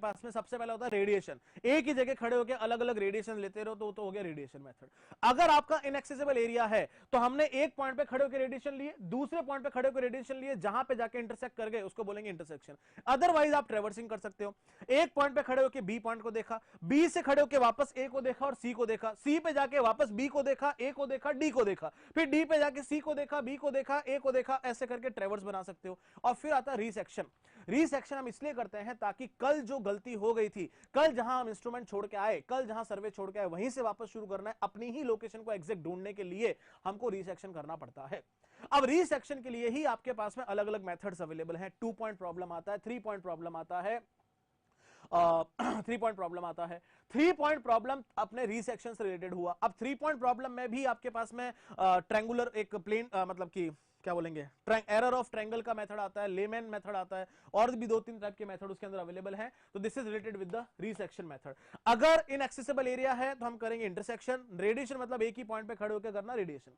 पास में सबसे पहले होता है रेडिएशन, एक ही जगह खड़े होकर अलग अलग रेडिएशन लेते रहो तो हो गया रेडिएशन मेथड। अगर आपका इनएक्सेसिबल एरिया है तो हमने एक पॉइंट पे खड़े होकर रेडिएशन लिए, दूसरे पॉइंट पे खड़े होकर रेडिएशन लिए, जहां पे जाके इंटरसेक्ट कर गए उसको बोलेंगे इंटरसेक्शन। अदरवाइज आप ट्रेवर्सिंग कर सकते हो, एक पॉइंट पे खड़े होकर बी पॉइंट को देखा, बी से खड़े होकर वापस ए को देखा और सी को देखा, सी पे जाके वापस बी को देखा, ए को देखा, डी को देखा, फिर डी पे जाके सी को देखा, बी को देखा, ए को देखा, ऐसे करके ट्रेवर्स बना सकते हो। और फिर आता रीसेक्शन। रीसेक्शन हम इसलिए करते हैं ताकि कल जो गलती हो गई थी, कल जहां हम इंस्ट्रूमेंट छोड़ के आए, कल जहां सर्वे छोड़ के आए, वहीं से वापस शुरू करना है। अपनी ही लोकेशन को एग्जैक्ट ढूंढने के लिए हमको रीसेक्शन करना पड़ता है। अब रीसेक्शन के लिए ही आपके पास में अलग अलग मेथड्स अवेलेबल हैं। 2 पॉइंट प्रॉब्लम आता है, 3 पॉइंट प्रॉब्लम आता है, 3 पॉइंट प्रॉब्लम आता है। 3 पॉइंट प्रॉब्लम अपने रीसेक्शन से रिलेटेड हुआ। अब 3 पॉइंट प्रॉब्लम में भी आपके पास में ट्रायंगुलर एक प्लेन मतलब कि क्या बोलेंगे, एरर ऑफ ट्रायंगल का मेथड आता है, लेमैन मेथड आता है, और भी 2-3 टाइप के मेथड उसके अंदर अवेलेबल हैं। तो this is related with the resection method. अगर इनएक्सेसिबल एरिया है तो हम करेंगे इंटरसेक्शन। रेडिएशन मतलब एक ही पॉइंट पे खड़े होकर करना रेडिएशन,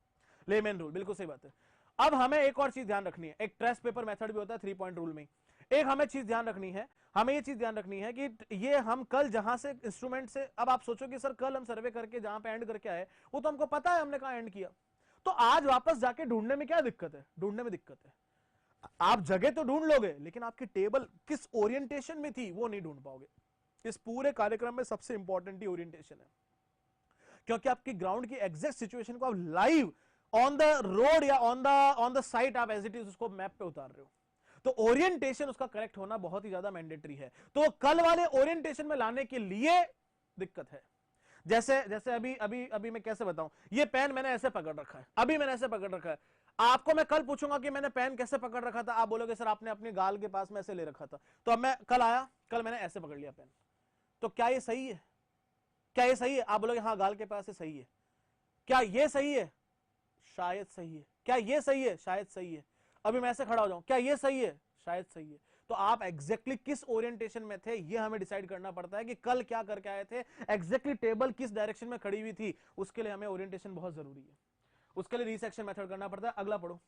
लेमैन रूल, बिल्कुल सही बात है। अब हमें एक और चीज ध्यान रखनी है, एक ट्रेस पेपर मेथड भी होता है 3 पॉइंट रूल में। एक हमें चीज ध्यान रखनी है, हमें ये चीज ध्यान रखनी है कि ये हम कल जहां से इंस्ट्रूमेंट से, अब आप सोचो कि सर कल हम सर्वे करके जहां पे एंड करके आए वो तो हमको पता है हमने कहां एंड किया, तो आज वापस जाके ढूंढने में क्या दिक्कत है? ढूंढने में दिक्कत है। आप जगह तो ढूंढ लोगे लेकिन आपकी टेबल किस ओरिएंटेशन में थी वो नहीं ढूंढ पाओगे। इस पूरे कार्यक्रम में सबसे इंपॉर्टेंट ही ओरिएंटेशन है, क्योंकि आपकी ग्राउंड की एग्जैक्ट सिचुएशन को आप लाइव ऑन द रोड या ऑन द साइट आप एज इट इज उसको मैप पे उतार रहे हो, तो ओरिएंटेशन उसका करेक्ट होना बहुत ही ज्यादा मैंडेटरी है। तो कल वाले ओरिएंटेशन में लाने के लिए दिक्कत है। जैसे जैसे अभी अभी अभी मैं कैसे बताऊं, ये पेन मैंने ऐसे पकड़ रखा है, अभी मैंने ऐसे पकड़ रखा है। आपको मैं कल पूछूंगा कि मैंने पेन कैसे पकड़ रखा था, आप बोलोगे सर आपने अपने गाल के पास में ऐसे ले रखा था। तो अब मैं कल आया, कल मैंने ऐसे पकड़ लिया पेन, तो क्या ये सही है? क्या ये सही है? आप बोलोगे हाँ गाल के पास से सही है। क्या ये सही है? शायद सही है। क्या ये सही है? शायद सही है। अभी मैं ऐसे खड़ा हो जाऊं, क्या ये सही है? शायद सही है। तो आप एग्जैक्टली किस ओरिएंटेशन में थे ये हमें डिसाइड करना पड़ता है कि कल क्या करके आए थे, एग्जैक्टली टेबल किस डायरेक्शन में खड़ी हुई थी, उसके लिए हमें ओरिएंटेशन बहुत जरूरी है। उसके लिए रीसेक्शन मेथड करना पड़ता है। अगला पढ़ो।